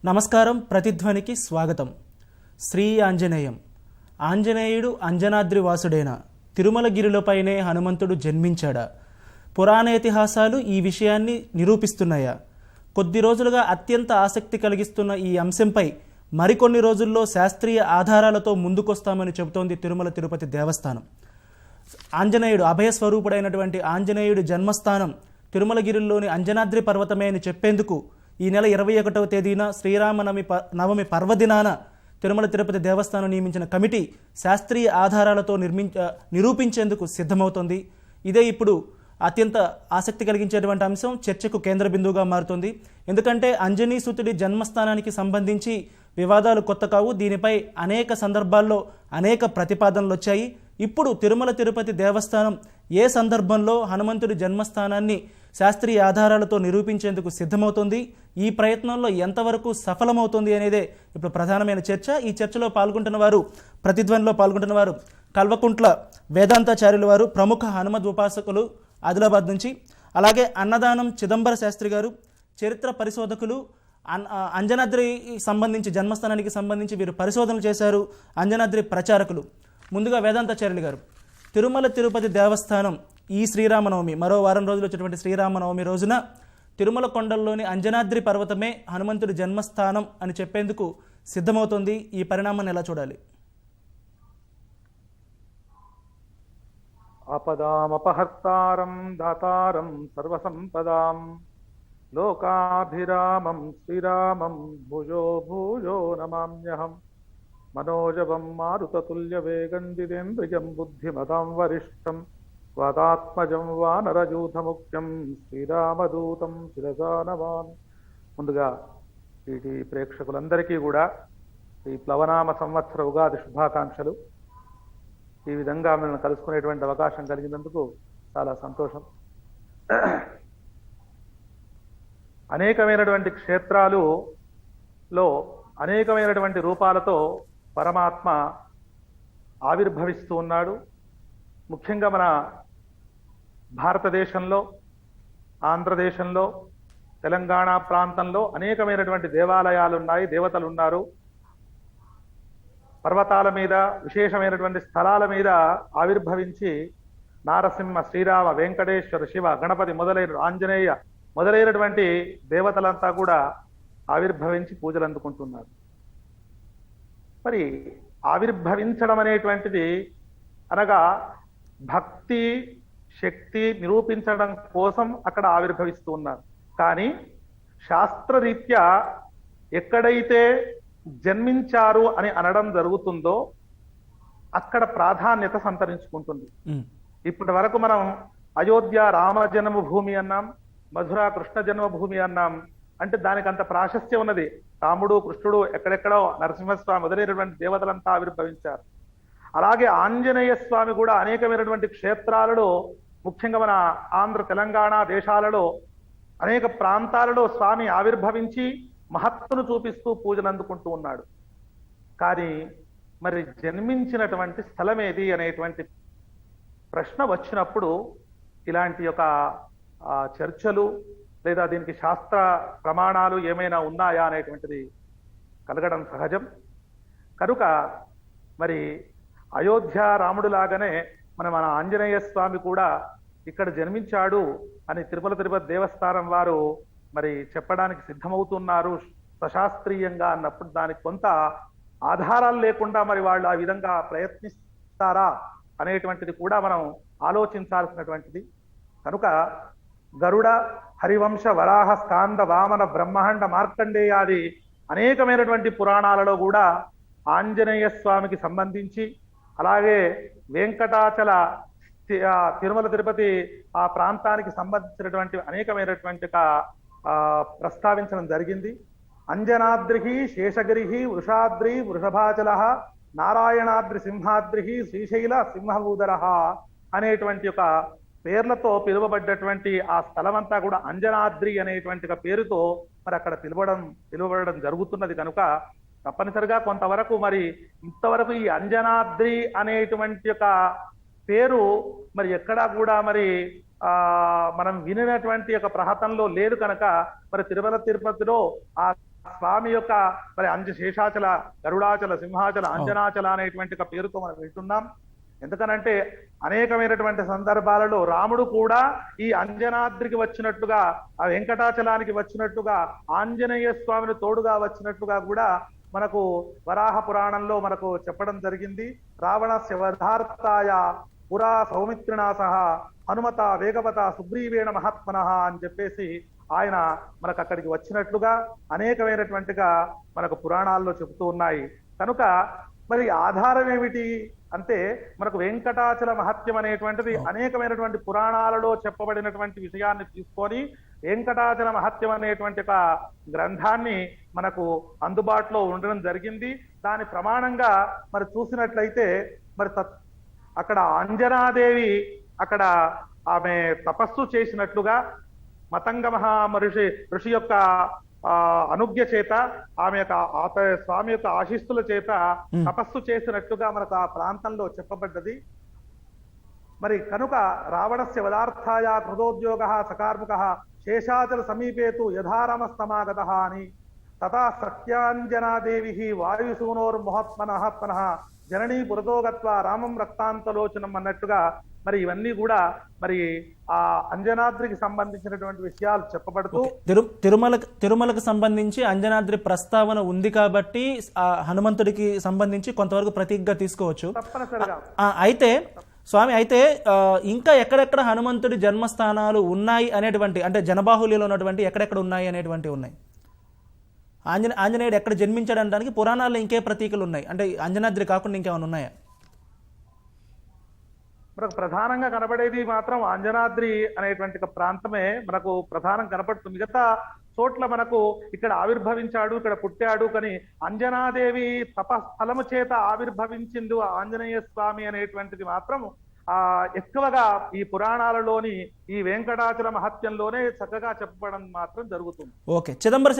నమస్కారం. ప్రతిధ్వనికి స్వాగతం. శ్రీ ఆంజనేయం. ఆంజనేయుడు అంజనాద్రి వాసుడేనా? తిరుమలగిరిలపైనే హనుమంతుడు జన్మించాడా? పురాణేతిహాసాలు ఈ విషయాన్ని నిరూపిస్తున్నాయా? కొద్ది రోజులుగా అత్యంత ఆసక్తి కలిగిస్తున్న ఈ అంశంపై మరికొన్ని రోజుల్లో శాస్త్రీయ ఆధారాలతో ముందుకొస్తామని చెబుతోంది తిరుమల తిరుపతి దేవస్థానం. ఆంజనేయుడు అభయస్వరూపుడైనటువంటి ఆంజనేయుడు జన్మస్థానం తిరుమలగిరిలోని అంజనాద్రి పర్వతమే అని చెప్పేందుకు ఈ నెల 21వ తేదీన శ్రీరామనవమి పర్వదినాన తిరుమల తిరుపతి దేవస్థానం నియమించిన కమిటీ శాస్త్రీయ ఆధారాలతో నిరూపించేందుకు సిద్ధమవుతోంది. ఇదే ఇప్పుడు అత్యంత ఆసక్తి కలిగించేటువంటి అంశం, చర్చకు కేంద్ర బిందువుగా మారుతుంది. ఎందుకంటే అంజనీసుతుడి జన్మస్థానానికి సంబంధించి వివాదాలు కొత్త కావు. దీనిపై అనేక సందర్భాల్లో అనేక ప్రతిపాదనలు వచ్చాయి. ఇప్పుడు తిరుమల తిరుపతి దేవస్థానం ఏ సందర్భంలో హనుమంతుడి జన్మస్థానాన్ని శాస్త్రీయ ఆధారాలతో నిరూపించేందుకు సిద్ధమవుతుంది, ఈ ప్రయత్నంలో ఎంతవరకు సఫలమవుతుంది అనేదే ఇప్పుడు ప్రధానమైన చర్చ. ఈ చర్చలో ప్రతిధ్వనిలో పాల్గొంటున్న వారు కల్వకుంట్ల వేదాంతాచార్యుల వారు, ప్రముఖ హనుమద్ ఉపాసకులు ఆదిలాబాద్ నుంచి, అలాగే అన్నదానం చిదంబర శాస్త్రి గారు, చరిత్ర పరిశోధకులు, అంజనాద్రి సంబంధించి జన్మస్థానానికి సంబంధించి వీరు పరిశోధనలు చేశారు, అంజనాద్రి ప్రచారకులు. ముందుగా వేదాంతాచార్యులు గారు, తిరుమల తిరుపతి దేవస్థానం ఈ శ్రీరామనవమి, మరో వారం రోజులు వచ్చేటువంటి శ్రీరామనవమి రోజున తిరుమల కొండల్లోని అంజనాద్రి పర్వతమే హనుమంతుడి జన్మస్థానం అని చెప్పేందుకు సిద్ధమవుతోంది. ఈ పరిణామాన్ని ఎలా చూడాలి? ఆపదామపహర్తారం దాతారం సర్వసంపదాం లోకాభిరామం శ్రీరామం భుజో భుజో నమామ్యహం మనోజవం మారుతతుల్యవేగం జితేంద్రియం బుద్ధిమతాం వరిష్టం వాతాత్మజం వానరయూథముఖ్యం శ్రీరామదూతం శిరసా నమామి. ముందుగా వీటి ప్రేక్షకులందరికీ కూడా ఈ ప్లవనామ సంవత్సర ఉగాది శుభాకాంక్షలు. ఈ విధంగా మనల్ని కలుసుకునేటువంటి అవకాశం కలిగినందుకు చాలా సంతోషం. అనేకమైనటువంటి క్షేత్రాలలో అనేకమైనటువంటి రూపాలతో పరమాత్మ ఆవిర్భవిస్తూ ఉన్నాడు. ముఖ్యంగా మన భారతదేశంలో, ఆంధ్రదేశంలో, తెలంగాణ ప్రాంతంలో అనేకమైనటువంటి దేవాలయాలు ఉన్నాయి, దేవతలు ఉన్నారు. పర్వతాల మీద, విశేషమైనటువంటి స్థలాల మీద ఆవిర్భవించి నారసింహ, శ్రీరామ, వెంకటేశ్వర, శివ, గణపతి మొదలైన ఆంజనేయ మొదలైనటువంటి దేవతలంతా కూడా ఆవిర్భవించి పూజలు అందుకుంటున్నారు. మరి ఆవిర్భవించడం అనేటువంటిది అనగా భక్తి శక్తి నిరూపించడం కోసం అక్కడ ఆవిర్భవిస్తూ ఉన్నారు. కానీ శాస్త్రరీత్యా ఎక్కడైతే జన్మించారు అని అనడం జరుగుతుందో అక్కడ ప్రాధాన్యత సంతరించుకుంటుంది. ఇప్పటి వరకు మనం అయోధ్య రామ జన్మభూమి అన్నాం, మధుర కృష్ణ జన్మభూమి అన్నాం. అంటే దానికి అంత ప్రాశస్త్యం ఉన్నది. రాముడు, కృష్ణుడు, ఎక్కడెక్కడో నరసింహస్వామి మొదలైనటువంటి దేవతలంతా ఆవిర్భవించారు. అలాగే ఆంజనేయ స్వామి కూడా అనేకమైనటువంటి క్షేత్రాలలో, ముఖ్యంగా మన ఆంధ్ర తెలంగాణ దేశాలలో అనేక ప్రాంతాలలో స్వామి ఆవిర్భవించి మహత్తును చూపిస్తూ పూజలు అందుకుంటూ ఉన్నాడు. కానీ మరి జన్మించినటువంటి స్థలం ఏది అనేటువంటి ప్రశ్న వచ్చినప్పుడు ఇలాంటి యొక్క చర్చలు లేదా దీనికి శాస్త్ర ప్రమాణాలు ఏమైనా ఉన్నాయా అనేటువంటిది కలగడం సహజం. కనుక మరి అయోధ్య రాముడు లాగానే మన ఆంజనేయ స్వామి కూడా ఇక్కడ జన్మించాడు అని తిరుమల తిరుపతి దేవస్థానం వారు మరి చెప్పడానికి సిద్ధమవుతున్నారు సశాస్త్రీయంగా అన్నప్పుడు దానికి కొంత ఆధారాలు లేకుండా మరి వాళ్ళు ఆ విధంగా ప్రయత్నిస్తారా అనేటువంటిది కూడా మనం ఆలోచించాల్సినటువంటిది. కనుక గరుడ, హరివంశ, వరాహ, స్కాంద, వామన, బ్రహ్మాండ, మార్కండేయాది అనేకమైనటువంటి పురాణాలలో కూడా ఆంజనేయ స్వామికి సంబంధించి, అలాగే వెంకటాచల తిరుమల తిరుపతి ఆ ప్రాంతానికి సంబంధించినటువంటి అనేకమైనటువంటి ప్రస్తావించడం జరిగింది. అంజనాద్రి, శేషగిరి, వృషాద్రి, వృషభాచల, నారాయణాద్రి, సింహాద్రి, శ్రీశైల, సింహభూధర అనేటువంటి ఒక పేర్లతో పిలువబడ్డటువంటి ఆ స్థలమంతా కూడా అంజనాద్రి అనేటువంటి పేరుతో మరి అక్కడ పిలువబడడం జరుగుతున్నది. కనుక తప్పనిసరిగా కొంతవరకు మరి ఇంతవరకు ఈ అంజనాద్రి అనేటువంటి ఒక పేరు మరి ఎక్కడా కూడా మరి మనం వినినటువంటి ఒక ప్రహతంలో లేదు. కనుక మరి తిరుమల తిరుపతిలో ఆ స్వామి యొక్క మరి శేషాచల, గరుడాచల, సింహాచల, అంజనాచల అనేటువంటి ఒక పేరుతో మనం వింటున్నాం. ఎందుకనంటే అనేకమైనటువంటి సందర్భాలలో రాముడు కూడా ఈ అంజనాద్రికి వచ్చినట్టుగా, ఆ వెంకటాచలానికి వచ్చినట్టుగా, ఆంజనేయ స్వామిని తోడుగా వచ్చినట్టుగా కూడా మనకు వరాహ పురాణంలో మనకు చెప్పడం జరిగింది. రావణస్య వధార్థాయ పురా సౌమిత్రినా సహ హనుమత వేగవత సుగ్రీవేణ మహాత్మనః అని చెప్పేసి ఆయన మనకు అక్కడికి వచ్చినట్లుగా అనేకమైనటువంటిగా మనకు పురాణాల్లో చెబుతూ ఉన్నాయి. కనుక మరి ఆధారం ఏమిటి అంటే మనకు వెంకటాచల మహత్యం అనేటువంటిది అనేకమైనటువంటి పురాణాలలో చెప్పబడినటువంటి విషయాన్ని తీసుకొని వెంకటాచల మహత్యం అనేటువంటి ఒక గ్రంథాన్ని మనకు అందుబాటులో ఉండడం జరిగింది. దాని ప్రమాణంగా మరి చూసినట్లయితే మరి అక్కడ అంజనాదేవి అక్కడ ఆమె తపస్సు చేసినట్లుగా మతంగ ఋషి యొక్క అనుజ్ఞ చేత ఆమె యొక్క స్వామి యొక్క ఆశీస్సుల చేత తపస్సు చేసినట్లుగా మనకు ఆ ప్రాంతంలో చెప్పబడ్డది. మరి కనుక రావణస్య వదార్థాయ కృతోద్యోగ సకార్ముక శేషాచల సమీపేతు యథారమస్తమాగత అని తథా సత్యాంజనాదేవి వాయుసూనోర్మహాత్మనః జననీ పురతో గత్వా రామం రక్తాంతలోచనం అన్నట్టుగా మరి ఇవన్నీ కూడా మరి ఆ అంజనాద్రికి సంబంధించినటువంటి విషయాలు చెప్పబడుతూ తిరుమలకు సంబంధించి అంజనాద్రి ప్రస్తావన ఉంది కాబట్టి ఆ హనుమంతుడికి సంబంధించి కొంతవరకు ప్రతీకగా తీసుకోవచ్చు. తప్పనిసరిగా అయితే స్వామి, అయితే ఇంకా ఎక్కడెక్కడ హనుమంతుడి జన్మస్థానాలు ఉన్నాయి అనేటువంటి, అంటే జనబాహుల్యంలో ఉన్నటువంటి ఎక్కడెక్కడ ఉన్నాయి అనేటువంటి ఉన్నాయి. ఆంజనేయుడు ఎక్కడ జన్మించాడు అనడానికి పురాణాల్లో ఇంకే ప్రతీకలు ఉన్నాయి, అంటే అంజనాద్రి కాకుండా ఇంకేమైనా ఉన్నాయా? మనకు ప్రధానంగా కనబడేది మాత్రం అంజనాద్రి అనేటువంటి ప్రాంతమే మనకు ప్రధానం కనపడుతుంది. మిగతా చోట్ల మనకు ఇక్కడ ఆవిర్భవించాడు, ఇక్కడ పుట్టాడు, కానీ అంజనాదేవి తపస్థలము చేత ఆవిర్భవించింది ఆంజనేయ స్వామి అనేటువంటిది మాత్రం ఎక్కువగా ఈ పురాణాలలోని ఈ వెంకటాచల మహత్యంలోనే చక్కగా చెప్పడం మాత్రం జరుగుతుంది. ఓకే, చిదంబర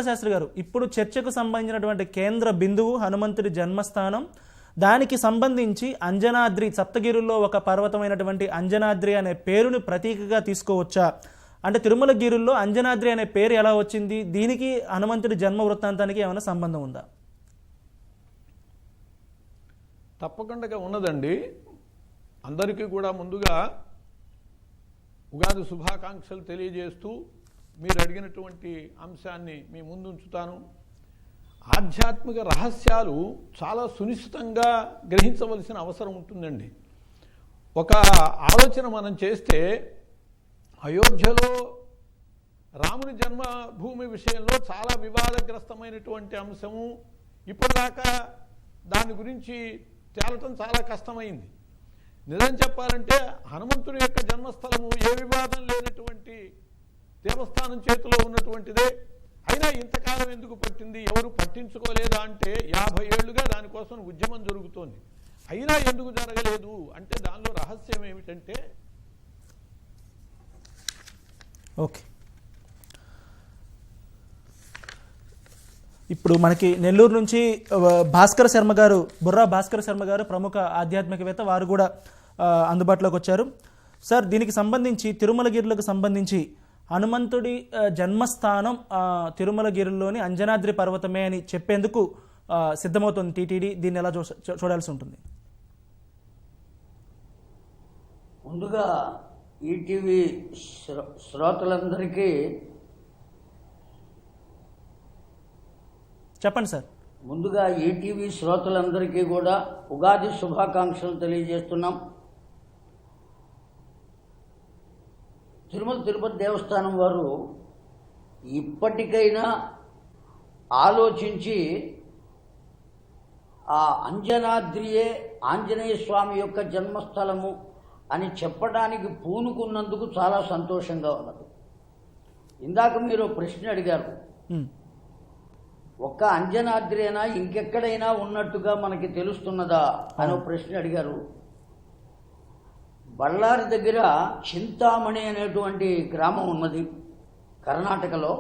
శాస్త్రి గారు ఇప్పుడు చర్చకు సంబంధించినటువంటి కేంద్ర బిందువు హనుమంతుడి జన్మస్థానం. దానికి సంబంధించి అంజనాద్రి, సప్తగిరుల్లో ఒక పర్వతమైనటువంటి అంజనాద్రి అనే పేరుని ప్రతీకగా తీసుకోవచ్చా? అంటే తిరుమల గిరుల్లో అంజనాద్రి అనే పేరు ఎలా వచ్చింది? దీనికి హనుమంతుడి జన్మ వృత్తాంతానికి ఏమైనా సంబంధం ఉందా? తప్పకుండా ఉన్నదండి. అందరికీ కూడా ముందుగా ఉగాది శుభాకాంక్షలు తెలియజేస్తూ మీరు అడిగినటువంటి అంశాన్ని మీ ముందు ఉంచుతాను. ఆధ్యాత్మిక రహస్యాలు చాలా సునిశ్చితంగా గ్రహించవలసిన అవసరం ఉంటుందండి. ఒక ఆలోచన మనం చేస్తే అయోధ్యలో రాముని జన్మభూమి విషయంలో చాలా వివాదగ్రస్తమైనటువంటి అంశము, ఇప్పటిదాకా దాని గురించి తేలటం చాలా కష్టమైంది. నిజం చెప్పాలంటే హనుమంతుని యొక్క జన్మస్థలము ఏ వివాదం లేనటువంటి దేవస్థానం చేతిలో ఉన్నటువంటిదే. అయినా ఇంతకాలం ఎందుకు పట్టింది, ఎవరు పట్టించుకోలేదా అంటే 50 ఏళ్లుగా దానికోసం ఉద్యమం జరుగుతోంది. అయినా ఎందుకు జరగలేదు అంటే దానిలో రహస్యం ఏమిటంటే, ఓకే, ఇప్పుడు మనకి నెల్లూరు నుంచి బుర్రా భాస్కర్ శర్మ గారు ప్రముఖ ఆధ్యాత్మికవేత్త, వారు కూడా అందుబాటులోకి వచ్చారు. సార్, దీనికి సంబంధించి తిరుమలగిరులకు సంబంధించి హనుమంతుడి జన్మస్థానం తిరుమలగిరిలోని అంజనాద్రి పర్వతమే అని చెప్పేందుకు సిద్ధమవుతుంది టీటీడీ. దీన్ని ఎలా చూడాల్సి ఉంటుంది? ముందుగా ఈటీవీ శ్రోతలందరికీ చెప్పండి సార్. ముందుగా ఈటీవీ శ్రోతలందరికీ కూడా ఉగాది శుభాకాంక్షలు తెలియజేస్తున్నాం. తిరుపతి దేవస్థానం వారు ఇప్పటికైనా ఆలోచించి ఆ అంజనాద్రియే ఆంజనేయ స్వామి యొక్క జన్మస్థలము అని చెప్పడానికి పూనుకున్నందుకు చాలా సంతోషంగా ఉన్నది. ఇందాక మీరు ప్రశ్న అడిగారు, ఒక్క అంజనాద్రేనా ఇంకెక్కడైనా ఉన్నట్టుగా మనకి తెలుస్తున్నదా అని ప్రశ్న అడిగారు. బళ్ళారి దగ్గర చింతామణి అనేటువంటి గ్రామం ఉన్నది కర్ణాటకలో.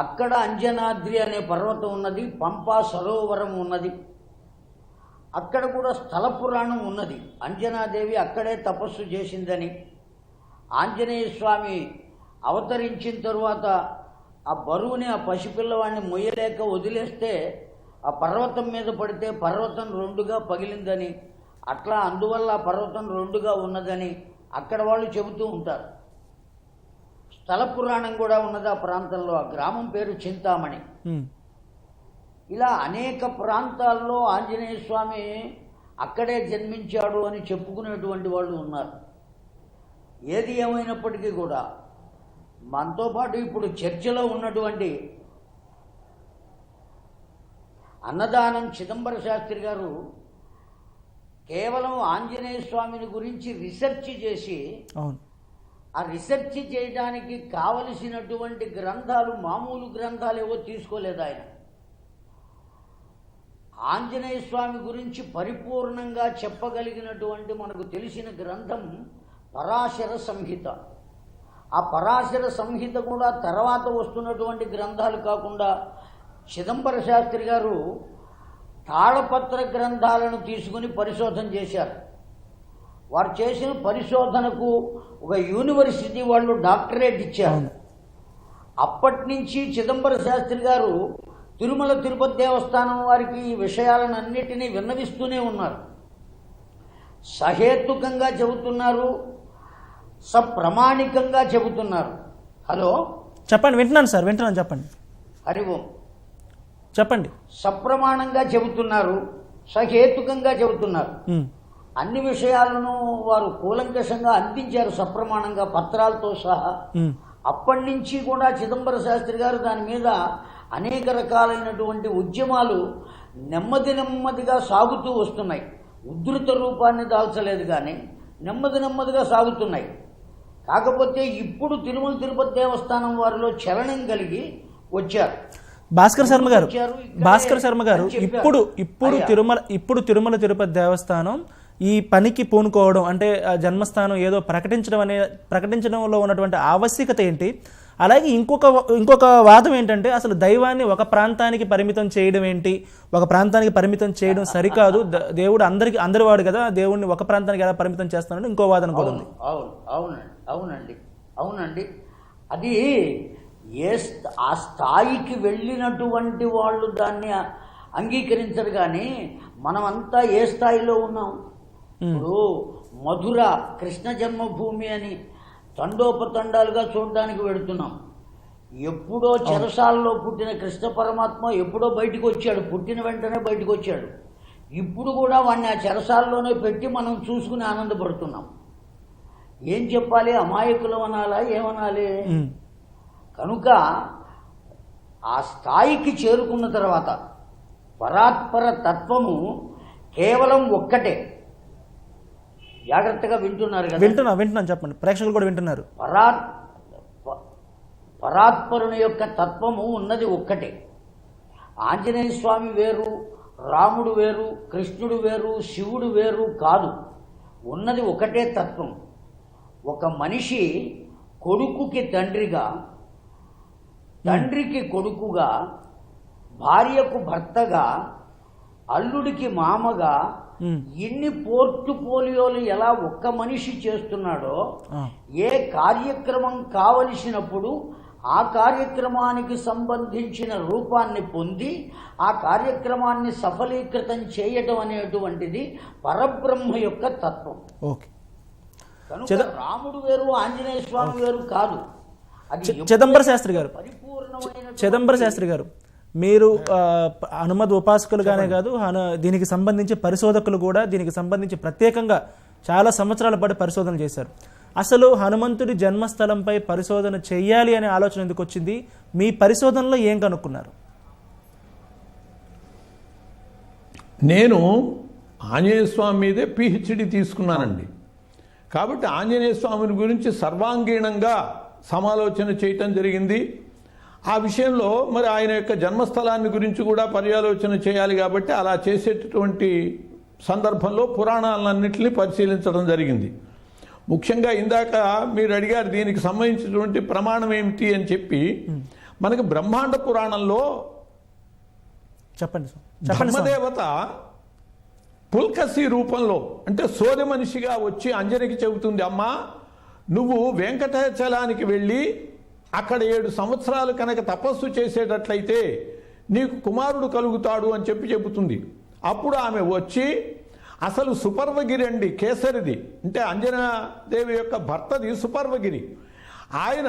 అక్కడ అంజనాద్రి అనే పర్వతం ఉన్నది, పంపా సరోవరం ఉన్నది. అక్కడ కూడా స్థల పురాణం ఉన్నది. అంజనాదేవి అక్కడే తపస్సు చేసిందని, ఆంజనేయ స్వామి అవతరించిన తరువాత ఆ బరువుని ఆ పసిపిల్లవాడిని మొయ్యలేక వదిలేస్తే ఆ పర్వతం మీద పడితే పర్వతం రెండుగా పగిలిందని, అట్లా అందువల్ల ఆ పర్వతం రెండుగా ఉన్నదని అక్కడ వాళ్ళు చెబుతూ ఉంటారు. స్థల పురాణం కూడా ఉన్నది ఆ ప్రాంతంలో. ఆ గ్రామం పేరు చింతామణి. ఇలా అనేక ప్రాంతాల్లో ఆంజనేయ స్వామి అక్కడే జన్మించాడు అని చెప్పుకునేటువంటి వాళ్ళు ఉన్నారు. ఏది ఏమైనప్పటికీ కూడా మనతో పాటు ఇప్పుడు చర్చలో ఉన్నటువంటి అన్నదానం చిదంబర శాస్త్రి గారు కేవలం ఆంజనేయ స్వామిని గురించి రీసెర్చ్ చేసి, అవును, ఆ రీసెర్చ్ చేయడానికి కావలసినటువంటి గ్రంథాలు మామూలు గ్రంథాలు ఏవో తీసుకోలేదు ఆయన. ఆంజనేయ స్వామి గురించి పరిపూర్ణంగా చెప్పగలిగినటువంటి మనకు తెలిసిన గ్రంథం పరాశర సంహిత. ఆ పరాశర సంహిత కూడా తర్వాత వస్తున్నటువంటి గ్రంథాలు కాకుండా చిదంబర శాస్త్రి గారు తాళపత్ర గ్రంథాలను తీసుకుని పరిశోధన చేశారు. వారు చేసిన పరిశోధనకు ఒక యూనివర్సిటీ వాళ్ళు డాక్టరేట్ ఇచ్చారు. అప్పటి నుంచి చిదంబర శాస్త్రి గారు తిరుమల తిరుపతి దేవస్థానం వారికి ఈ విషయాలన్నిటినీ విన్నవిస్తూనే ఉన్నారు. సహేతుకంగా చెబుతున్నారు, సప్రమాణికంగా చెబుతున్నారు. హలో, చెప్పండి, వింటున్నాను సార్, వింటున్నాను, చెప్పండి. హరి ఓం. చెప్పండి. సప్రమాణంగా చెబుతున్నారు, సహేతుకంగా చెబుతున్నారు. అన్ని విషయాలను వారు కూలంకషంగా అందించారు, సప్రమాణంగా పత్రాలతో సహా. అప్పటి నుంచి కూడా చిదంబర శాస్త్రి గారు దాని మీద అనేక రకాలైనటువంటి ఉద్యమాలు నెమ్మది నెమ్మదిగా సాగుతూ వస్తున్నాయి. ఉధృత రూపాన్ని దాల్చలేదు కానీ నెమ్మది నెమ్మదిగా సాగుతున్నాయి. కాకపోతే ఇప్పుడు తిరుమల తిరుపతి దేవస్థానం వారిలో చలనం కలిగి వచ్చారు. భాస్కర్ శర్మ గారు ఇప్పుడు తిరుమల తిరుపతి దేవస్థానం ఈ పనికి పూనుకోవడం అంటే జన్మస్థానం ఏదో ప్రకటించడంలో ఉన్నటువంటి ఆవశ్యకత ఏంటి? అలాగే ఇంకొక వాదం ఏంటంటే అసలు దైవాన్ని ఒక ప్రాంతానికి పరిమితం చేయడం ఏంటి? ఒక ప్రాంతానికి పరిమితం చేయడం సరికాదు, దేవుడు అందరి వాడు కదా, దేవుడిని ఒక ప్రాంతానికి ఎలా పరిమితం చేస్తానని ఇంకో వాదన కూడా ఉంది. అవునండి. అది ఆ స్థాయికి వెళ్ళినటువంటి వాళ్ళు దాన్ని అంగీకరించరు. కానీ మనమంతా ఏ స్థాయిలో ఉన్నాం? ఇప్పుడు మధుర కృష్ణ జన్మభూమి అని తండోపతండాలుగా చూడడానికి వెళుతున్నాం. ఎప్పుడో చెరసాలలో పుట్టిన కృష్ణ పరమాత్మ ఎప్పుడో బయటకు వచ్చాడు, పుట్టిన వెంటనే బయటకు వచ్చాడు. ఇప్పుడు కూడా వాడిని ఆ చెరసాలలోనే పెట్టి మనం చూసుకుని ఆనందపడుతున్నాం. ఏం చెప్పాలి? అమాయకులు అనాలా, ఏమనాలి? కనుక ఆ స్థాయికి చేరుకున్న తర్వాత పరాత్పర తత్వము కేవలం ఒక్కటే. జాగ్రత్తగా వింటున్నారు కదా? వింటున్నాను, చెప్పండి, ప్రేక్షకులు కూడా వింటున్నారు. పరాత్పరుని యొక్క తత్వము ఉన్నది ఒక్కటే. ఆంజనేయ స్వామి వేరు, రాముడు వేరు, కృష్ణుడు వేరు, శివుడు వేరు కాదు. ఉన్నది ఒకటే తత్వం. ఒక మనిషి కొడుకుకి తండ్రిగా, తండ్రికి కొడుకుగా, భార్యకు భర్తగా, అల్లుడికి మామగా, ఎన్ని పోర్టుపోలియోలు ఎలా ఒక్క మనిషి చేస్తున్నాడో, ఏ కార్యక్రమం కావలసినప్పుడు ఆ కార్యక్రమానికి సంబంధించిన రూపాన్ని పొంది ఆ కార్యక్రమాన్ని సఫలీకృతం చేయటం అనేటువంటిది పరబ్రహ్మ యొక్క తత్వం. కనుక రాముడు వేరు, ఆంజనేయ స్వామి వేరు కాదు. చిదంబర శాస్త్రి గారు మీరు హనుమద్ ఉపాసకులుగానే కాదు, దీనికి సంబంధించి పరిశోధకులు కూడా దీనికి సంబంధించి ప్రత్యేకంగా చాలా సంవత్సరాల పాటు పరిశోధన చేశారు. అసలు హనుమంతుడి జన్మస్థలంపై పరిశోధన చేయాలి అనే ఆలోచన ఎందుకు వచ్చింది? మీ పరిశోధనలో ఏం కనుక్కున్నారు? నేను ఆంజనేయ స్వామి మీదే పిహెచ్డి తీసుకున్నానండి. కాబట్టి ఆంజనేయ స్వామిని గురించి సర్వాంగీణంగా సమాలోచన చేయటం జరిగింది. ఆ విషయంలో మరి ఆయన యొక్క జన్మస్థలాన్ని గురించి కూడా పర్యాలోచన చేయాలి. కాబట్టి అలా చేసేటటువంటి సందర్భంలో పురాణాలన్నింటినీ పరిశీలించడం జరిగింది. ముఖ్యంగా ఇందాక మీరు అడిగారు దీనికి సంబంధించినటువంటి ప్రమాణం ఏమిటి అని చెప్పి, మనకు బ్రహ్మాండ పురాణంలో బ్రహ్మదేవత పుల్కసి రూపంలో అంటే సోది మనిషిగా వచ్చి అంజనికి చెబుతుంది, అమ్మా నువ్వు వెంకటాచలానికి వెళ్ళి అక్కడ 7 సంవత్సరాలు కనుక తపస్సు చేసేటట్లయితే నీకు కుమారుడు కలుగుతాడు అని చెబుతుంది. అప్పుడు ఆమె వచ్చి అసలు సుపర్వగిరి అండి, కేసరిది, అంటే అంజనాదేవి యొక్క భర్తది సుపర్వగిరి. ఆయన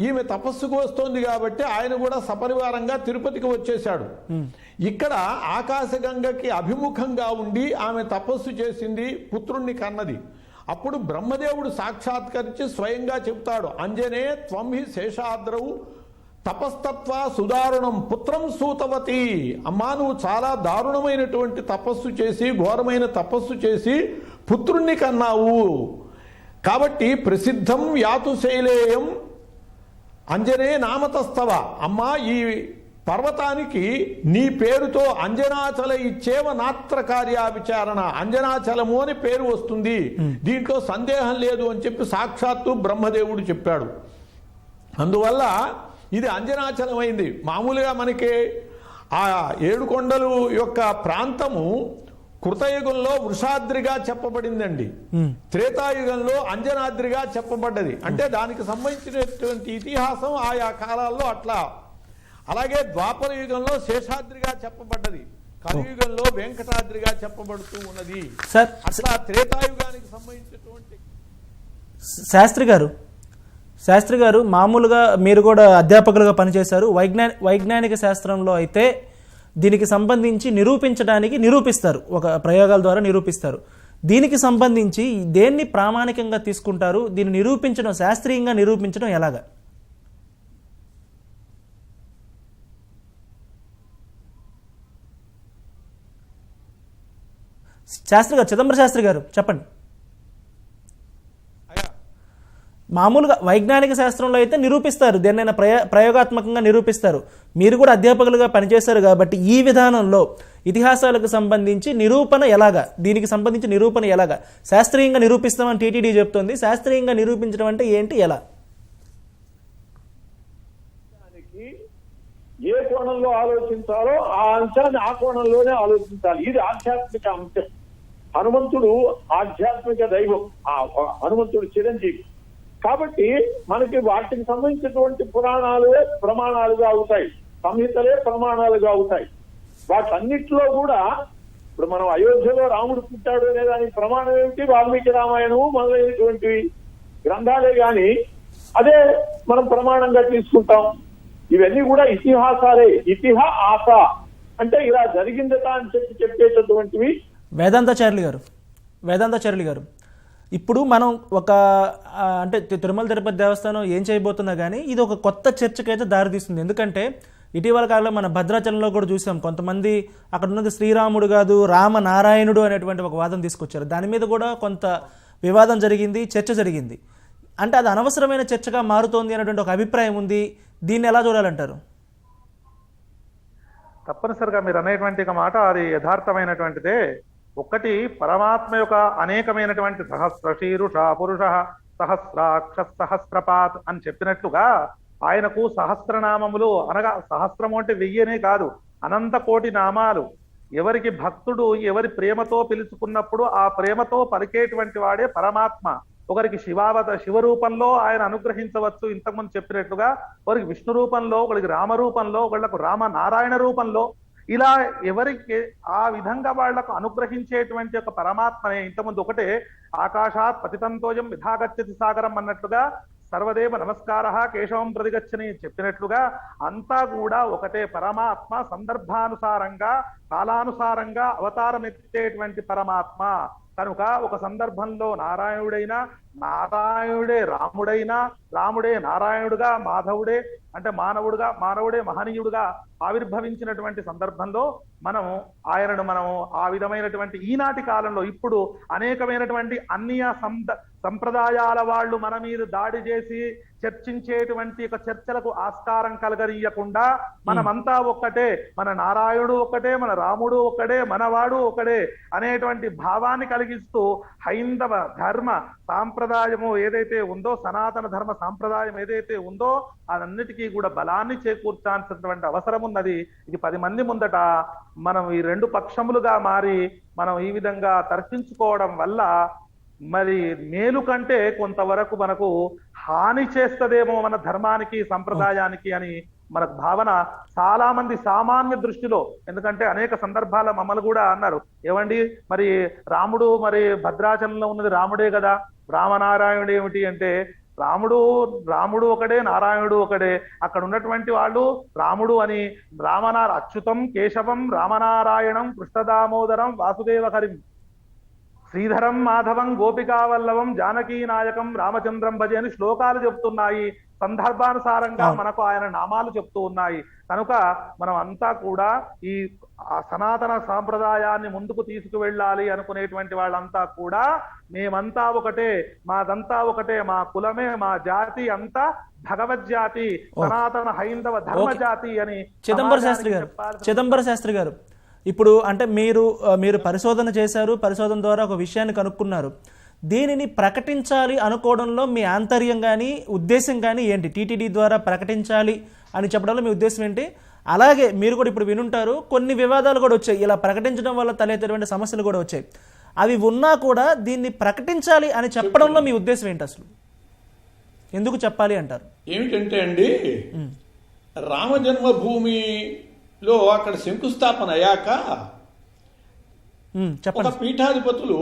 ఈమె తపస్సుకు వస్తోంది కాబట్టి ఆయన కూడా సపరివారంగా తిరుపతికి వచ్చేశాడు. ఇక్కడ ఆకాశగంగకి అభిముఖంగా ఉండి ఆమె తపస్సు చేసింది, పుత్రుణ్ణి కన్నది. అప్పుడు బ్రహ్మదేవుడు సాక్షాత్కరించి స్వయంగా చెప్తాడు, అంజనే త్వం హి శేషాద్రవు తపస్తత్వ సుదారుణం పుత్రం సూతవతి. అమ్మా, నువ్వు చాలా దారుణమైనటువంటి తపస్సు చేసి, ఘోరమైన తపస్సు చేసి పుత్రుణ్ణి కన్నావు. కాబట్టి ప్రసిద్ధం యాతు శైలేయం అంజనే నామతస్తవ. అమ్మా, ఈ పర్వతానికి నీ పేరుతో అంజనాచల ఇచ్చేవ నాత్ర కార్య విచారణ, అంజనాచలము అని పేరు వస్తుంది, దీంట్లో సందేహం లేదు అని చెప్పి సాక్షాత్తు బ్రహ్మదేవుడు చెప్పాడు. అందువల్ల ఇది అంజనాచలం అయింది. మామూలుగా మనకి ఆ 7 కొండలు యొక్క ప్రాంతము కృతయుగంలో వృషాద్రిగా చెప్పబడిందండి, త్రేతాయుగంలో అంజనాద్రిగా చెప్పబడ్డది. అంటే దానికి సంబంధించినటువంటి ఇతిహాసం ఆయా కాలాల్లో అట్లా. అలాగే ద్వాపర యుగంలో శేషాద్రిగా చెప్పబడ్డది, కలియుగంలో వెంకటాద్రిగా చెప్పబడుతూ ఉన్నది. అట్లా త్రేతాయుగానికి సంబంధించినటువంటి శాస్త్రి గారు మామూలుగా మీరు కూడా అధ్యాపకులుగా పనిచేశారు. వైజ్ఞానిక శాస్త్రంలో అయితే దీనికి సంబంధించి నిరూపిస్తారు, ఒక ప్రయోగాల ద్వారా నిరూపిస్తారు. దీనికి సంబంధించి దేన్ని ప్రామాణికంగా తీసుకుంటారు? దీన్ని నిరూపించడం, శాస్త్రీయంగా నిరూపించడం ఎలాగా? చిదంబర శాస్త్రి గారు చెప్పండి. మామూలుగా వైజ్ఞానిక శాస్త్రంలో అయితే నిరూపిస్తారు, దేన్నైనా ప్రయోగాత్మకంగా నిరూపిస్తారు. మీరు కూడా అధ్యాపకులుగా పనిచేశారు కాబట్టి ఈ విధానంలో ఇతిహాసాలకు సంబంధించి నిరూపణ ఎలాగా, దీనికి సంబంధించి నిరూపణ ఎలాగా? శాస్త్రీయంగా నిరూపిస్తామని టీటీడీ చెప్తోంది. శాస్త్రీయంగా నిరూపించడం అంటే ఏంటి, ఎలా? ఏ కోణంలో ఆలోచించాలో ఆ అంశాన్ని ఆ కోణంలోనే ఆలోచించాలి. ఇది ఆధ్యాత్మిక అంశం. హనుమంతుడు ఆధ్యాత్మిక దైవం, ఆ హనుమంతుడు చిరంజీవి. కాబట్టి మనకి వాటికి సంబంధించినటువంటి పురాణాలే ప్రమాణాలుగా అవుతాయి, సంహితలే ప్రమాణాలుగా అవుతాయి. వాటన్నిటిలో కూడా ఇప్పుడు మనం అయోధ్యలో రాముడు పుట్టాడు అనే దానికి ప్రమాణం ఏమిటి? వాల్మీకి రామాయణము మొదలైనటువంటి గ్రంథాలే గాని అదే మనం ప్రమాణంగా తీసుకుంటాం. ఇవన్నీ కూడా ఇతిహాసాలే. ఇతిహాస అంటే ఇలా జరిగిందట అని చెప్పేటటువంటివి. వేదాంతాచార్యులు గారు ఇప్పుడు మనం ఒక అంటే తిరుమల తిరుపతి దేవస్థానం ఏం చేయబోతున్నా కానీ ఇది ఒక కొత్త చర్చకైతే దారితీస్తుంది. ఎందుకంటే ఇటీవల కాలంలో మన భద్రాచలంలో కూడా చూసాం, కొంతమంది అక్కడ ఉన్నది శ్రీరాముడు కాదు రామనారాయణుడు అనేటువంటి ఒక వాదం తీసుకొచ్చారు. దాని మీద కూడా కొంత వివాదం జరిగింది, చర్చ జరిగింది. అంటే అది అనవసరమైన చర్చగా మారుతోంది అనేటువంటి ఒక అభిప్రాయం ఉంది. దీన్ని ఎలా చూడాలంటారు? తప్పనిసరిగా మీరు అనేటువంటి మాట అది యథార్థమైనటువంటిదే. ఒకటి, పరమాత్మ యొక్క అనేకమైనటువంటి సహస్ర శీరుష పురుష సహస్రాక్ష సహస్రపాత్ అని చెప్పినట్లుగా ఆయనకు సహస్రనామములు అనగా సహస్రము అంటే 1000 కాదు, అనంత కోటి నామాలు. ఎవరికి భక్తుడు ఎవరి ప్రేమతో పిలుచుకున్నప్పుడు ఆ ప్రేమతో పలికేటువంటి వాడే పరమాత్మ. ఒకరికి శివరూపంలో ఆయన అనుగ్రహించవచ్చు, ఇంతకుముందు చెప్పినట్లుగా. ఒకరికి విష్ణు రూపంలో, ఒకరికి రామ రూపంలో, ఒకళ్ళకు రామనారాయణ రూపంలో, ఇలా ఎవరికి ఆ విధంగా వాళ్లకు అనుగ్రహించేటువంటి ఒక పరమాత్మనే. ఇంతకుముందు ఒకటే, ఆకాశాత్ పతితంతోయం విధాగచ్చతి సాగరం అన్నట్లుగా సర్వదేవ నమస్కార కేశవం ప్రతిగచ్చని చెప్పినట్లుగా అంతా కూడా ఒకటే పరమాత్మ. సందర్భానుసారంగా కాలానుసారంగా అవతారం ఎత్తేటువంటి పరమాత్మ కనుక ఒక సందర్భంలో నారాయణుడే రాముడైనా, రాముడే నారాయణుడుగా, మాధవుడే అంటే మానవుడే మహనీయుడుగా ఆవిర్భవించినటువంటి సందర్భంలో మనము ఆయనను ఆ విధమైనటువంటి ఈనాటి కాలంలో ఇప్పుడు అనేకమైనటువంటి అన్య సంప్రదాయాల వాళ్ళు మన మీద దాడి చేసి చర్చించేటువంటి ఒక చర్చలకు ఆస్కారం కలగనీయకుండా మనమంతా ఒక్కటే, మన నారాయణుడు ఒక్కటే, మన రాముడు ఒక్కడే, మనవాడు ఒక్కడే అనేటువంటి భావాన్ని కలిగిస్తూ హైందవ ధర్మ సాంప్రదాయము ఏదైతే ఉందో, సనాతన ధర్మ సాంప్రదాయం ఏదైతే ఉందో అదన్నిటికీ కూడా బలాన్ని చేకూర్చాల్సినటువంటి అవసరం ఉన్నది. ఇది 10 మంది ముందట మనం ఈ 2 పక్షములుగా మారి మనం ఈ విధంగా తర్కించుకోవడం వల్ల మరి మేలు కంటే కొంతవరకు మనకు హాని చేస్తదేమో మన ధర్మానికి సంప్రదాయానికి అని మనకు భావన చాలా మంది సామాన్య దృష్టిలో. ఎందుకంటే అనేక సందర్భాల మమ్మల్ని కూడా అన్నారు, ఏమండి మరి రాముడు మరి భద్రాచలంలో ఉన్నది రాముడే కదా, రామనారాయణుడు ఏమిటి అంటే, రాముడు ఒకడే, నారాయణుడు ఒకడే. అక్కడ ఉన్నటువంటి వాళ్ళు రాముడు అని అచ్యుతం కేశవం రామనారాయణం కృష్ణదామోదరం వాసుదేవ హరిం శ్రీధరం మాధవం గోపికావల్లభం జానకీ నాయకం రామచంద్రం భజే అని శ్లోకాలు చెప్తున్నాయి. సందర్భానుసారంగా మనకు ఆయన నామాలు చెప్తూ ఉన్నాయి. కనుక మనం అంతా కూడా ఈ సనాతన సాంప్రదాయాన్ని ముందుకు తీసుకువెళ్ళాలి అనుకునేటువంటి వాళ్ళంతా కూడా మేమంతా ఒకటే, మాదంతా ఒకటే, మా కులమే, మా జాతి అంతా భగవజ్జాతి, సనాతన హైందవ ధర్మ జాతి అని. చిదంబర శాస్త్రి గారు, ఇప్పుడు అంటే మీరు పరిశోధన చేశారు, పరిశోధన ద్వారా ఒక విషయాన్ని కనుక్కున్నారు. దీనిని ప్రకటించాలి అనుకోవడంలో మీ ఆంతర్యం కానీ ఉద్దేశం కానీ ఏంటి? టీటీడీ ద్వారా ప్రకటించాలి అని చెప్పడంలో మీ ఉద్దేశం ఏంటి? అలాగే మీరు కూడా ఇప్పుడు వినుంటారు, కొన్ని వివాదాలు కూడా వచ్చాయి, ఇలా ప్రకటించడం వల్ల తలెత్తేటువంటి సమస్యలు కూడా వచ్చాయి. అవి ఉన్నా కూడా దీన్ని ప్రకటించాలి అని చెప్పడంలో మీ ఉద్దేశం ఏంటి? అసలు ఎందుకు చెప్పాలి అంటారు? ఏమిటంటే అండి, రామ జన్మభూమిలో అక్కడ శంకుస్థాపన అయ్యాక ఒక పీఠాధిపతులు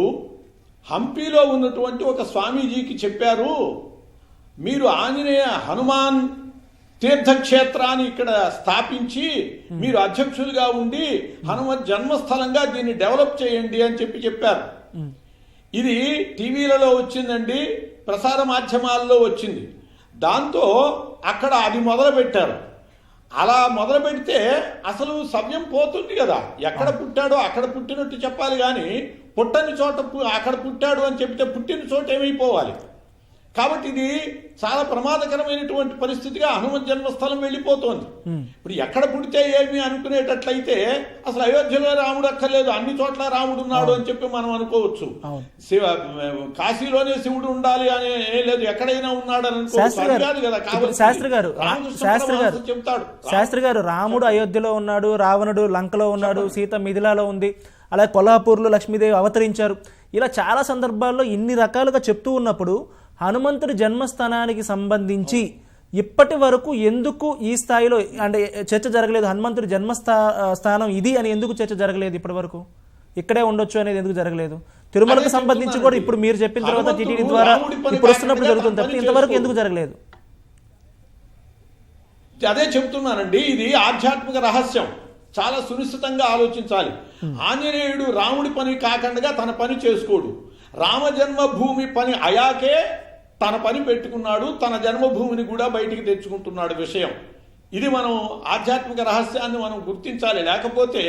హంపీలో ఉన్నటువంటి ఒక స్వామీజీకి చెప్పారు, మీరు ఆంజనేయ హనుమాన్ తీర్థక్షేత్రాన్ని ఇక్కడ స్థాపించి మీరు అధ్యక్షులుగా ఉండి హనుమత్ జన్మస్థలంగా దీన్ని డెవలప్ చేయండి అని చెప్పారు. ఇది టీవీలలో వచ్చిందండి, ప్రసార మాధ్యమాల్లో వచ్చింది. దాంతో అక్కడ అది మొదలు పెట్టారు. అలా మొదలు పెడితే అసలు సవ్యం పోతుంది కదా. ఎక్కడ పుట్టాడో అక్కడ పుట్టినట్టు చెప్పాలి, కానీ పుట్టని చోట అక్కడ పుట్టాడు అని చెప్తే పుట్టిన చోట ఏమైపోవాలి. కాబట్టి ఇది చాలా ప్రమాదకరమైనటువంటి పరిస్థితిగా హనుమత్ జన్మస్థలం వెళ్ళిపోతోంది. ఇప్పుడు ఎక్కడ పుడితే ఏమి అనుకునేటట్లయితే అసలు అయోధ్యలో రాముడు అక్కర్లేదు, అన్ని చోట్ల రాముడు ఉన్నాడు అని చెప్పి మనం అనుకోవచ్చు. కాశీలోనే శివుడు ఉండాలి అని లేదు, ఎక్కడైనా ఉన్నాడు అని అనుకోవచ్చు. శాస్త్రి గారు, రాముడు అయోధ్యలో ఉన్నాడు, రావణుడు లంకలో ఉన్నాడు, సీత మిథిలాలో ఉంది, అలాగే కొల్హాపూర్లో లక్ష్మీదేవి అవతరించారు. ఇలా చాలా సందర్భాల్లో ఇన్ని రకాలుగా చెప్తూ ఉన్నప్పుడు హనుమంతుడి జన్మస్థానానికి సంబంధించి ఇప్పటి వరకు ఎందుకు ఈ స్థాయిలో అంటే చర్చ జరగలేదు? హనుమంతుడి స్థానం ఇది అని ఎందుకు చర్చ జరగలేదు? ఇప్పటి వరకు ఇక్కడే ఉండొచ్చు అనేది ఎందుకు జరగలేదు? తిరుమలకు సంబంధించి కూడా ఇప్పుడు మీరు చెప్పిన తర్వాత టీటీడీ ద్వారా ఇప్పుడు వస్తున్నప్పుడు జరుగుతుంది తప్ప ఇంతవరకు ఎందుకు జరగలేదు? అదే చెప్తున్నానండి, ఇది ఆధ్యాత్మిక రహస్యం. చాలా సునిశ్చితంగా ఆలోచించాలి. ఆంజనేయుడు రాముడి పని కాకుండా తన పని చేసుకోడు. రామ జన్మభూమి పని అయాకే తన పని పెట్టుకున్నాడు, తన జన్మభూమిని కూడా బయటికి తెచ్చుకుంటున్నాడు విషయం. ఇది మనం ఆధ్యాత్మిక రహస్యాన్ని మనం గుర్తించాలి. లేకపోతే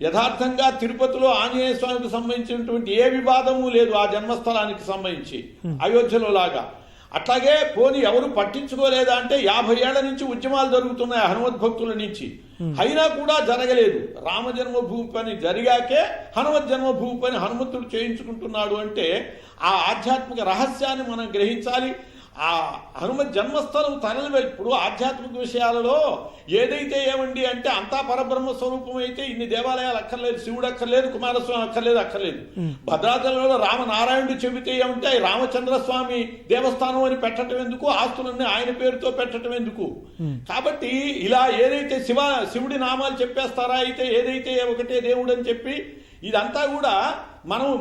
యథార్థంగా తిరుపతిలో ఆంజనేయ స్వామికి సంబంధించినటువంటి ఏ వివాదము లేదు ఆ జన్మస్థలానికి సంబంధించి అయోధ్యలో లాగా. అట్లాగే పోనీ ఎవరు పట్టించుకోలేదా అంటే 50 ఏళ్ల నుంచి ఉద్యమాలు జరుగుతున్నాయి హనుమత్ భక్తుల నుంచి, అయినా కూడా జరగలేదు. రామ జన్మభూమి పని జరిగాకే హనుమత్ జన్మభూమి పని హనుమంతుడు చేయించుకుంటున్నాడు అంటే ఆ ఆధ్యాత్మిక రహస్యాన్ని మనం గ్రహించాలి. ఆ హనుమత్ జన్మస్థలం తరలి ఇప్పుడు ఆధ్యాత్మిక విషయాలలో ఏదైతే ఏమండి అంటే అంతా పరబ్రహ్మ స్వరూపం అయితే ఇన్ని దేవాలయాలు అక్కర్లేదు, శివుడు అక్కర్లేదు, కుమారస్వామి అక్కర్లేదు. భద్రాచలంలో రామనారాయణుడు చెబితే ఏమంటే రామచంద్రస్వామి దేవస్థానం అని పెట్టడం ఎందుకు, ఆస్తులన్నీ ఆయన పేరుతో పెట్టడం ఎందుకు? కాబట్టి ఇలా ఏదైతే శివుడి నామాలు చెప్పేస్తారా అయితే ఏదైతే ఒకటే దేవుడు అని చెప్పి ఇదంతా కూడా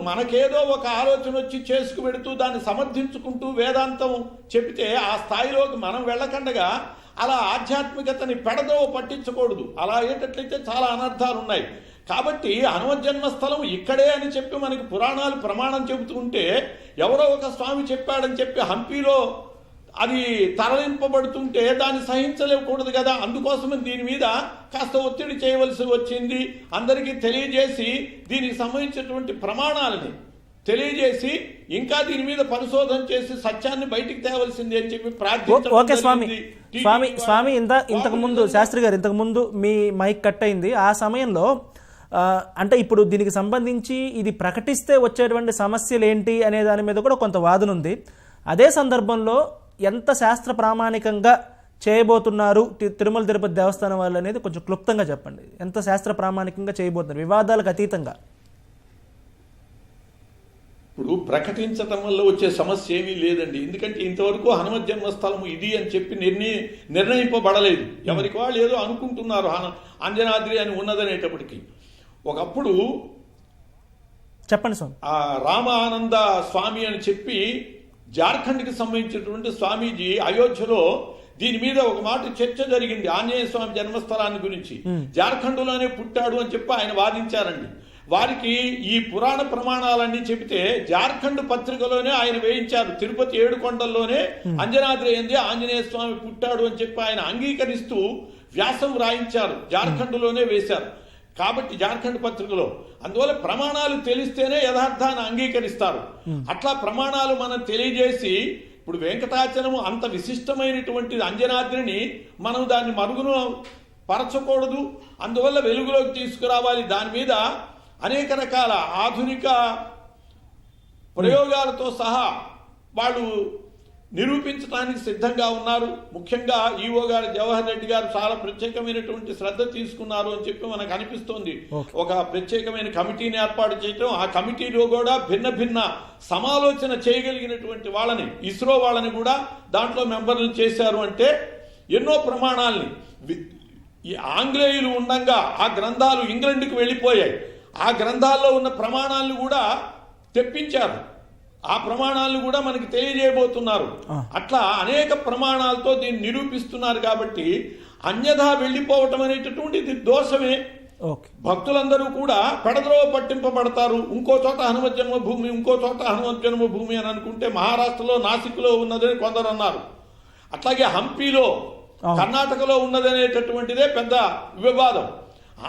మనకేదో ఒక ఆలోచన వచ్చి చేసుకు పెడుతూ దాన్ని సమర్థించుకుంటూ వేదాంతం చెబితే ఆ స్థాయిలోకి మనం వెళ్ళకండగా అలా ఆధ్యాత్మికతని పెడదో పట్టించకూడదు. అలా అయ్యేటట్లయితే చాలా అనర్థాలు ఉన్నాయి. కాబట్టి హనుమత్ జన్మస్థలం ఇక్కడే అని చెప్పి మనకి పురాణాలు ప్రమాణం చెబుతుంటే ఎవరో ఒక స్వామి చెప్పాడని చెప్పి హంపీలో అది తరలింపబడుతుంటే దాన్ని సహించలేకూడదు కదా. అందుకోసమే దీని మీద కాస్త ఒత్తిడి చేయవలసి వచ్చింది. అందరికీ తెలియజేసి దీనికి సంబంధించినటువంటి ప్రమాణాలని తెలియజేసి ఇంకా దీని మీద పరిశోధన చేసి సత్యాన్ని బయటికి తేవలసింది అని చెప్పి స్వామి ఇంతకుముందు శాస్త్రి గారు ఇంతకుముందు మీ మైక్ కట్ అయింది. ఆ సమయంలో అంటే ఇప్పుడు దీనికి సంబంధించి ఇది ప్రకటిస్తే వచ్చేటువంటి సమస్యలు ఏంటి అనే దాని మీద కూడా కొంత వాదన ఉంది. అదే సందర్భంలో ఎంత శాస్త్ర ప్రామాణికంగా చేయబోతున్నారు తిరుమల తిరుపతి దేవస్థానం వాళ్ళు అనేది కొంచెం క్లుప్తంగా చెప్పండి. ఎంత శాస్త్ర ప్రామాణికంగా చేయబోతున్నారు వివాదాలకు అతీతంగా? ఇప్పుడు ప్రకటించటం వల్ల వచ్చే సమస్య ఏమీ లేదండి. ఎందుకంటే ఇంతవరకు హనుమత్ జన్మస్థలము ఇది అని చెప్పి నిర్ణయింపబడలేదు. ఎవరికి వాళ్ళు ఏదో అనుకుంటున్నారు అంజనాద్రి అని ఉన్నదనేటప్పటికీ. ఒకప్పుడు చెప్పండి స్వామి. ఆ రామానంద స్వామి అని చెప్పి జార్ఖండ్కి సంబంధించినటువంటి స్వామీజీ అయోధ్యలో దీని మీద ఒక మాట చర్చ జరిగింది. ఆంజనేయ స్వామి జన్మస్థలాన్ని గురించి జార్ఖండ్లోనే పుట్టాడు అని చెప్పి ఆయన వాదించారండి. వారికి ఈ పురాణ ప్రమాణాలన్నీ చెబితే జార్ఖండ్ పత్రికలోనే ఆయన వేయించారు. తిరుపతి ఏడుకొండల్లోనే అంజనాద్రి అయింది, ఆంజనేయ స్వామి పుట్టాడు అని చెప్పి ఆయన అంగీకరిస్తూ వ్యాసం రాయించారు. జార్ఖండ్లోనే వేశారు కాబట్టి జార్ఖండ్ పత్రికలో. అందువల్ల ప్రమాణాలు తెలిస్తేనే యథార్థాన్ని అంగీకరిస్తారు. అట్లా ప్రమాణాలు మనం తెలియజేసి ఇప్పుడు వెంకటాచలము అంత విశిష్టమైనటువంటి అంజనాద్రిని మనం దాన్ని మరుగున పరచకూడదు. అందువల్ల వెలుగులోకి తీసుకురావాలి. దాని మీద అనేక రకాల ఆధునిక ప్రయోగాలతో సహా వాళ్ళు నిరూపించడానికి సిద్ధంగా ఉన్నారు. ముఖ్యంగా ఈవో గారు జవహర్ రెడ్డి గారు చాలా ప్రత్యేకమైనటువంటి శ్రద్ధ తీసుకున్నారు అని చెప్పి మనకు అనిపిస్తోంది. ఒక ప్రత్యేకమైన కమిటీని ఏర్పాటు చేయటం, ఆ కమిటీలో కూడా భిన్న భిన్న సమాలోచన చేయగలిగినటువంటి వాళ్ళని, ఇస్రో వాళ్ళని కూడా దాంట్లో మెంబర్లను చేశారు. అంటే ఎన్నో ప్రమాణాలని ఈ ఆంగ్లేయులు ఉండంగా ఆ గ్రంథాలు ఇంగ్లాండ్కి వెళ్ళిపోయాయి. ఆ గ్రంథాల్లో ఉన్న ప్రమాణాలను కూడా తెప్పించారు. ఆ ప్రమాణాలను కూడా మనకి తెలియజేయబోతున్నారు. అట్లా అనేక ప్రమాణాలతో దీన్ని నిరూపిస్తున్నారు. కాబట్టి అన్యథా వెళ్ళిపోవటం అనేటటువంటిది దోషమే. భక్తులందరూ కూడా పెడద్రోవ పట్టింపబడతారు. ఇంకో చోట హనుమత్ జన్మభూమి, ఇంకో చోట హనుమత్ జన్మభూమి అని అనుకుంటే మహారాష్ట్రలో నాసిక్లో ఉన్నదని కొందరు అన్నారు. అట్లాగే హంపీలో కర్ణాటకలో ఉన్నదనేటటువంటిదే పెద్ద వివాదం.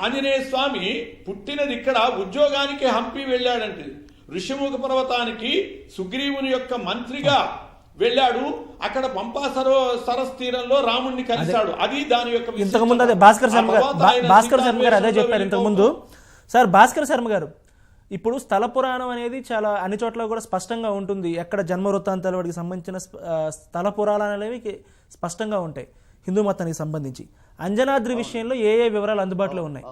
ఆంజనేయ స్వామి పుట్టినది ఇక్కడ, ఉద్యోగానికి హంపి వెళ్ళాడంటే ఋషిముఖ పర్వతానికి సుగ్రీవుని యొక్క మంత్రిగా వెళ్ళాడు. అక్కడ పంపా సరస్ తీరంలో రాముణ్ణి కలిశాడు. అది దాని యొక్క ఇంతకుముందు అదే భాస్కర్ శర్మ గారు అదే చెప్పారు ఇంతకుముందు. సార్ భాస్కర్ శర్మ గారు, ఇప్పుడు స్థల పురాణం అనేది చాలా అన్ని చోట్ల కూడా స్పష్టంగా ఉంటుంది. ఎక్కడ జన్మ వృత్తాంతాల వాటికి సంబంధించిన స్థల పురాణాలు అనేవి స్పష్టంగా ఉంటాయి హిందూ మతానికి సంబంధించి. అంజనాద్రి విషయంలో ఏ ఏ వివరాలు అందుబాటులో ఉన్నాయి?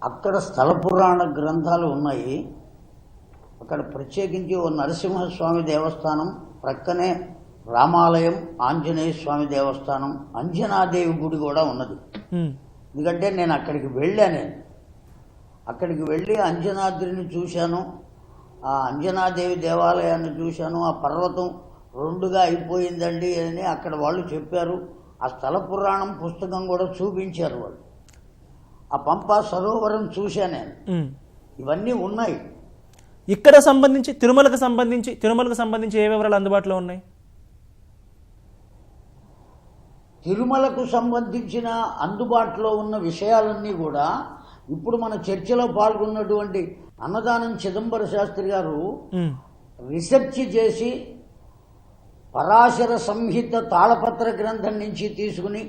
అక్కడ స్థల పురాణ గ్రంథాలు ఉన్నాయి. అక్కడ ప్రత్యేకించి ఓ నరసింహస్వామి దేవస్థానం, ప్రక్కనే రామాలయం, ఆంజనేయ స్వామి దేవస్థానం, అంజనాదేవి గుడి కూడా ఉన్నది. ఎందుకంటే నేను అక్కడికి వెళ్ళాను. అక్కడికి వెళ్ళి అంజనాద్రిని చూశాను, ఆ అంజనాదేవి దేవాలయాన్ని చూశాను. ఆ పర్వతం రెండుగా అయిపోయిందండి అని అక్కడ వాళ్ళు చెప్పారు. ఆ స్థల పురాణం పుస్తకం కూడా చూపించారు వాళ్ళు. ఆ పంపా సరోవరం చూశాను నేను. ఇవన్నీ ఉన్నాయి. ఇక్కడ సంబంధించి తిరుమలకు సంబంధించి ఏ వివరాలు అందుబాటులో ఉన్నాయి? తిరుమలకు సంబంధించిన అందుబాటులో ఉన్న విషయాలన్నీ కూడా ఇప్పుడు మన చర్చలో పాల్గొన్నటువంటి అన్నదానం చిదంబర శాస్త్రి గారు రీసెర్చ్ చేసి పరాశర సంహిత తాళపత్ర గ్రంథం నుంచి తీసుకుని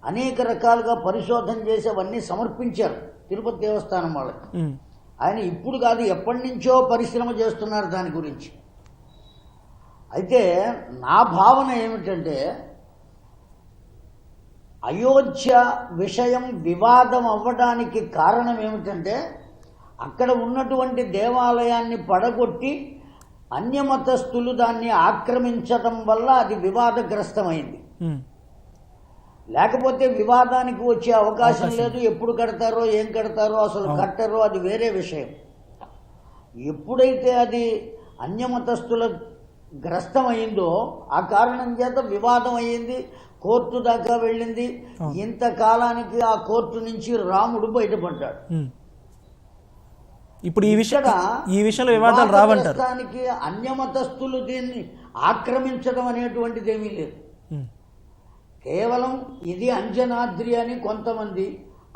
అనేక రకాలుగా పరిశోధన చేసి అవన్నీ సమర్పించారు తిరుపతి దేవస్థానం వాళ్ళకి. ఆయన ఇప్పుడు కాదు, ఎప్పటి నుంచో పరిశ్రమ చేస్తున్నారు దాని గురించి. అయితే నా భావన ఏమిటంటే, అయోధ్య విషయం వివాదం అవ్వడానికి కారణం ఏమిటంటే, అక్కడ ఉన్నటువంటి దేవాలయాన్ని పడగొట్టి అన్యమతస్థులు దాన్ని ఆక్రమించడం వల్ల అది వివాదగ్రస్తమైంది. లేకపోతే వివాదానికి వచ్చే అవకాశం లేదు. ఎప్పుడు కడతారో ఏం కడతారో అసలు కట్టరో అది వేరే విషయం. ఎప్పుడైతే అది అన్యమతస్థుల గ్రస్తమైందో ఆ కారణం చేత వివాదం అయ్యింది, కోర్టు దాకా వెళ్ళింది. ఇంతకాలానికి ఆ కోర్టు నుంచి రాముడు బయటపడ్డాడు. ఇప్పుడు ఈ విషయంలో వివాదాలు రావంటారు. అన్యమతస్థులు దీన్ని ఆక్రమించడం అనేటువంటిది ఏమీ లేదు. కేవలం ఇది అంజనాద్రి అని కొంతమంది,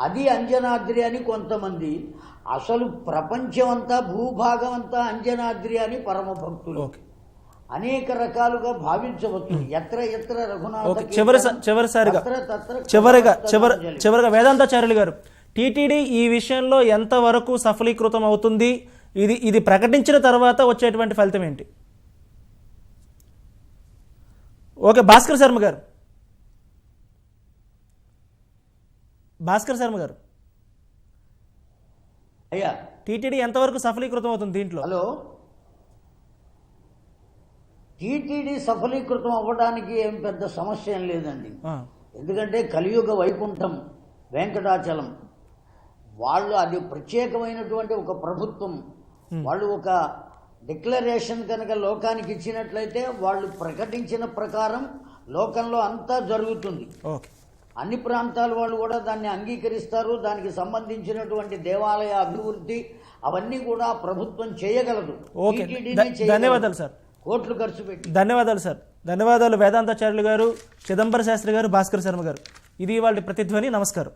అది అంజనాద్రి అని కొంతమంది, అసలు ప్రపంచం అంతా భూభాగం అంతా అంజనాద్రి అని పరమ భక్తులు అనేక రకాలుగా భావించవచ్చు. ఎత్ర ఎత్ర రఘునాథ. చివరిగా వేదాంతాచార్యులు గారు, టీటీడీ ఈ విషయంలో ఎంతవరకు సఫలీకృతం అవుతుంది? ఇది ప్రకటించిన తర్వాత వచ్చేటువంటి ఫలితం ఏంటి? ఓకే, భాస్కర్ శర్మ గారు అయ్యా టీటీడీ ఎంతవరకు సఫలీకృతం అవుతుంది దీంట్లో? హలో, టీటీడీ సఫలీకృతం అవ్వడానికి ఏం పెద్ద సమస్య ఏం లేదండి. ఆ, ఎందుకంటే కలియుగ వైకుంఠం వెంకటాచలం వాళ్ళు అది ప్రత్యేకమైనటువంటి ఒక ప్రభుత్వం. వాళ్ళు ఒక డిక్లరేషన్ కనుక లోకానికి ఇచ్చినట్లయితే వాళ్ళు ప్రకటించిన ప్రకారం లోకంలో అంతా జరుగుతుంది. ఓకే. అన్ని ప్రాంతాల వాళ్ళు కూడా దాన్ని అంగీకరిస్తారు. దానికి సంబంధించినటువంటి దేవాలయ అభివృద్ధి అవన్నీ కూడా ప్రభుత్వం చేయగలదు. ఓకే. టీటీడీనే చేయగలదు. ధన్యవాదాలు సార్. కోట్లు ఖర్చు పెట్టి. ధన్యవాదాలు సార్. ధన్యవాదాలు వేదాంతాచార్యులు గారు, చిదంబర శాస్త్రి గారు, భాస్కర్ శర్మ గారు. ఇది వాళ్ళ ప్రతిధ్వని. నమస్కారం.